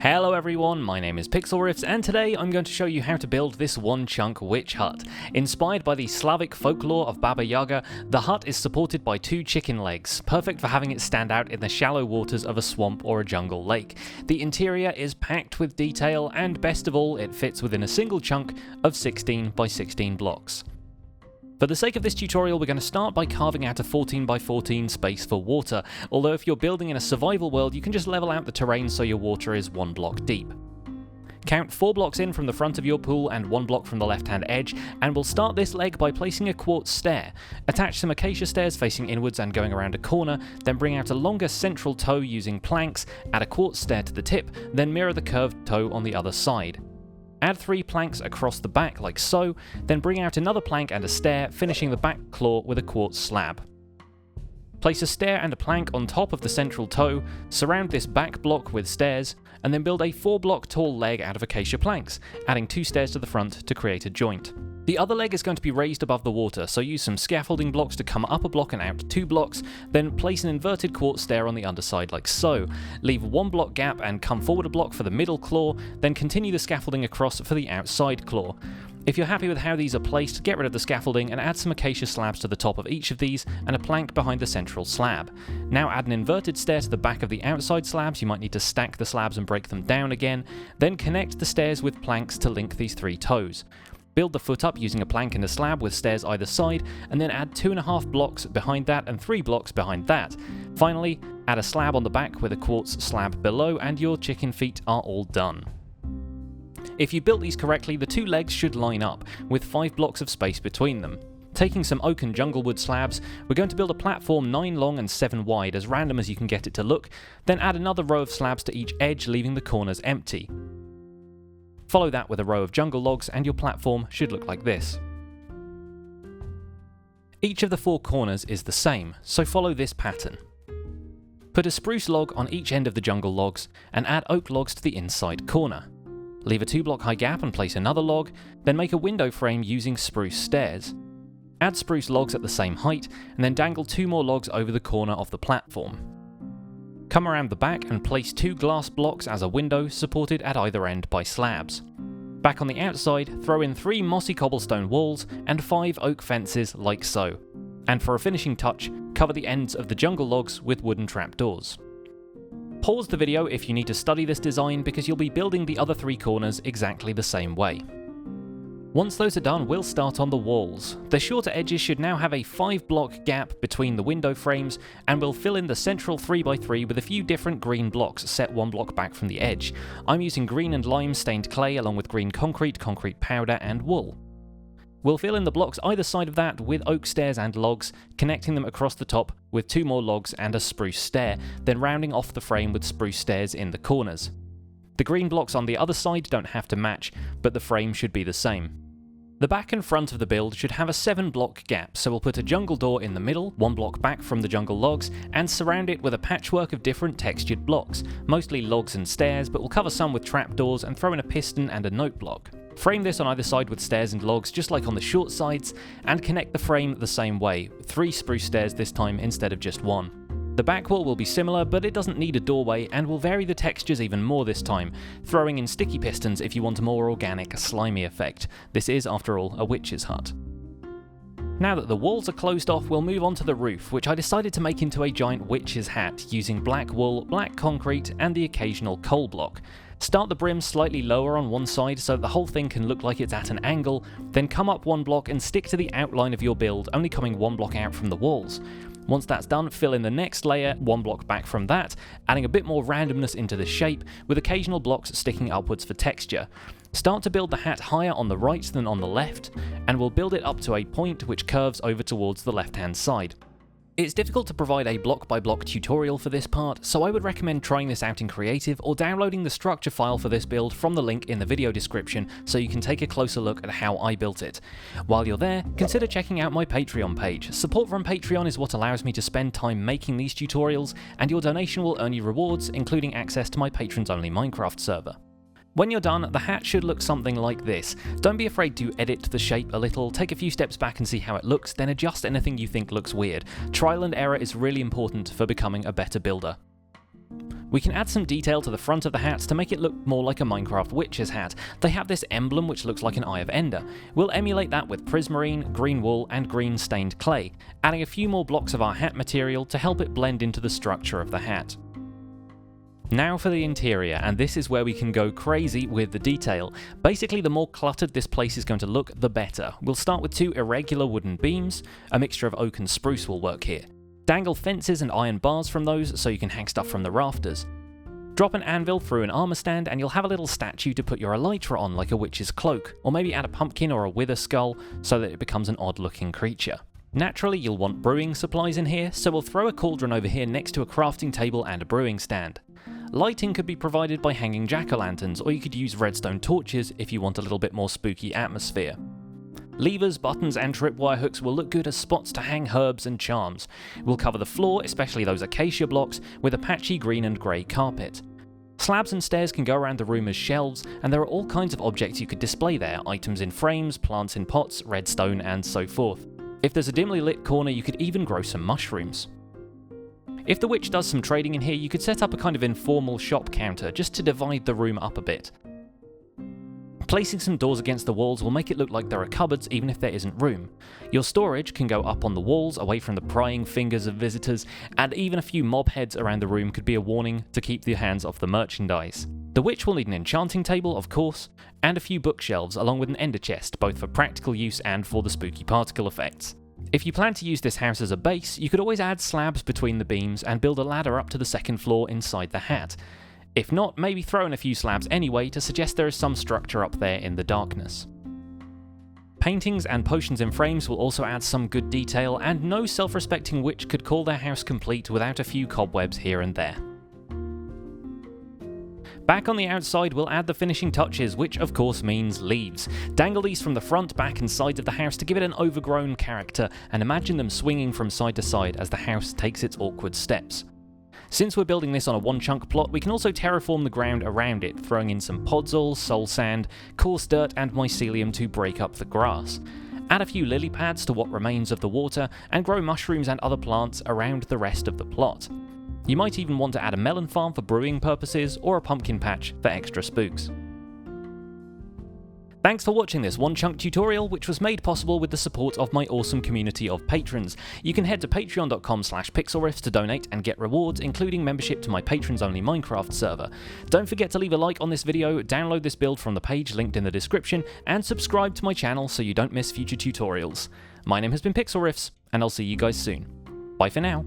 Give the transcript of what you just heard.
Hello everyone, my name is Pixlriffs, and today I'm going to show you how to build this one-chunk witch hut. Inspired by the Slavic folklore of Baba Yaga, the hut is supported by 2 chicken legs, perfect for having it stand out in the shallow waters of a swamp or a jungle lake. The interior is packed with detail, and best of all, it fits within a single chunk of 16 by 16 blocks. For the sake of this tutorial, we're going to start by carving out a 14 by 14 space for water, although if you're building in a survival world, you can just level out the terrain so your water is 1 block deep. Count 4 blocks in from the front of your pool and 1 block from the left-hand edge, and we'll start this leg by placing a quartz stair. Attach some acacia stairs facing inwards and going around a corner, then bring out a longer central toe using planks, add a quartz stair to the tip, then mirror the curved toe on the other side. Add 3 planks across the back like so, then bring out another plank and a stair, finishing the back claw with a quartz slab. Place a stair and a plank on top of the central toe, surround this back block with stairs, and then build a 4 block tall leg out of acacia planks, adding 2 stairs to the front to create a joint. The other leg is going to be raised above the water, so use some scaffolding blocks to come up a block and out 2 blocks, then place an inverted quartz stair on the underside like so. Leave 1 block gap and come forward a block for the middle claw, then continue the scaffolding across for the outside claw. If you're happy with how these are placed, get rid of the scaffolding and add some acacia slabs to the top of each of these and a plank behind the central slab. Now add an inverted stair to the back of the outside slabs. You might need to stack the slabs and break them down again, then connect the stairs with planks to link these 3 toes. Build the foot up using a plank and a slab with stairs either side, and then add 2.5 blocks behind that and 3 blocks behind that. Finally, add a slab on the back with a quartz slab below, and your chicken feet are all done. If you built these correctly, the 2 legs should line up, with 5 blocks of space between them. Taking some oak and junglewood slabs, we're going to build a platform 9 long and 7 wide, as random as you can get it to look, then add another row of slabs to each edge, leaving the corners empty. Follow that with a row of jungle logs and your platform should look like this. Each of the 4 corners is the same, so follow this pattern. Put a spruce log on each end of the jungle logs and add oak logs to the inside corner. Leave a 2 block high gap and place another log, then make a window frame using spruce stairs. Add spruce logs at the same height and then dangle 2 more logs over the corner of the platform. Come around the back and place 2 glass blocks as a window supported at either end by slabs. Back on the outside, throw in 3 mossy cobblestone walls and 5 oak fences like so. And for a finishing touch, cover the ends of the jungle logs with wooden trapdoors. Pause the video if you need to study this design because you'll be building the other 3 corners exactly the same way. Once those are done, we'll start on the walls. The shorter edges should now have a 5 block gap between the window frames, and we'll fill in the central 3x3 with a few different green blocks set 1 block back from the edge. I'm using green and lime stained clay along with green concrete, concrete powder and wool. We'll fill in the blocks either side of that with oak stairs and logs, connecting them across the top with 2 more logs and a spruce stair, then rounding off the frame with spruce stairs in the corners. The green blocks on the other side don't have to match, but the frame should be the same. The back and front of the build should have a 7 block gap, so we'll put a jungle door in the middle, 1 block back from the jungle logs, and surround it with a patchwork of different textured blocks, mostly logs and stairs, but we'll cover some with trapdoors and throw in a piston and a note block. Frame this on either side with stairs and logs, just like on the short sides, and connect the frame the same way, 3 spruce stairs this time instead of just 1. The back wall will be similar, but it doesn't need a doorway, and we'll vary the textures even more this time, throwing in sticky pistons if you want a more organic, slimy effect. This is, after all, a witch's hut. Now that the walls are closed off, we'll move on to the roof, which I decided to make into a giant witch's hat using black wool, black concrete, and the occasional coal block. Start the brim slightly lower on one side so the whole thing can look like it's at an angle, then come up 1 block and stick to the outline of your build, only coming 1 block out from the walls. Once that's done, fill in the next layer, 1 block back from that, adding a bit more randomness into the shape, with occasional blocks sticking upwards for texture. Start to build the hat higher on the right than on the left, and we'll build it up to a point which curves over towards the left-hand side. It's difficult to provide a block-by-block tutorial for this part, so I would recommend trying this out in Creative or downloading the structure file for this build from the link in the video description so you can take a closer look at how I built it. While you're there, consider checking out my Patreon page. Support from Patreon is what allows me to spend time making these tutorials, and your donation will earn you rewards, including access to my patrons-only Minecraft server. When you're done, the hat should look something like this. Don't be afraid to edit the shape a little, take a few steps back and see how it looks, then adjust anything you think looks weird. Trial and error is really important for becoming a better builder. We can add some detail to the front of the hats to make it look more like a Minecraft witch's hat. They have this emblem which looks like an Eye of Ender. We'll emulate that with prismarine, green wool and green stained clay, adding a few more blocks of our hat material to help it blend into the structure of the hat. Now for the interior, and this is where we can go crazy with the detail. Basically, the more cluttered this place is going to look, the better. We'll start with 2 irregular wooden beams. A mixture of oak and spruce will work here. Dangle fences and iron bars from those so you can hang stuff from the rafters. Drop an anvil through an armor stand and you'll have a little statue to put your elytra on, like a witch's cloak, or maybe add a pumpkin or a wither skull so that it becomes an odd looking creature. Naturally, you'll want brewing supplies in here, so we'll throw a cauldron over here next to a crafting table and a brewing stand. Lighting could be provided by hanging jack-o'-lanterns, or you could use redstone torches if you want a little bit more spooky atmosphere. Levers, buttons and tripwire hooks will look good as spots to hang herbs and charms. We'll cover the floor, especially those acacia blocks, with a patchy green and grey carpet. Slabs and stairs can go around the room as shelves, and there are all kinds of objects you could display there, items in frames, plants in pots, redstone and so forth. If there's a dimly lit corner, you could even grow some mushrooms. If the witch does some trading in here, you could set up a kind of informal shop counter just to divide the room up a bit. Placing some doors against the walls will make it look like there are cupboards even if there isn't room. Your storage can go up on the walls, away from the prying fingers of visitors, and even a few mob heads around the room could be a warning to keep your hands off the merchandise. The witch will need an enchanting table, of course, and a few bookshelves along with an ender chest, both for practical use and for the spooky particle effects. If you plan to use this house as a base, you could always add slabs between the beams and build a ladder up to the second floor inside the hat. If not, maybe throw in a few slabs anyway to suggest there is some structure up there in the darkness. Paintings and potions in frames will also add some good detail, and no self-respecting witch could call their house complete without a few cobwebs here and there. Back on the outside, we'll add the finishing touches, which of course means leaves. Dangle these from the front, back and sides of the house to give it an overgrown character, and imagine them swinging from side to side as the house takes its awkward steps. Since we're building this on a one-chunk plot, we can also terraform the ground around it, throwing in some podzol, soul sand, coarse dirt and mycelium to break up the grass. Add a few lily pads to what remains of the water, and grow mushrooms and other plants around the rest of the plot. You might even want to add a melon farm for brewing purposes, or a pumpkin patch for extra spooks. Thanks for watching this one-chunk tutorial, which was made possible with the support of my awesome community of patrons. You can head to patreon.com/pixlriffs to donate and get rewards, including membership to my patrons-only Minecraft server. Don't forget to leave a like on this video, download this build from the page linked in the description, and subscribe to my channel so you don't miss future tutorials. My name has been Pixlriffs, and I'll see you guys soon. Bye for now.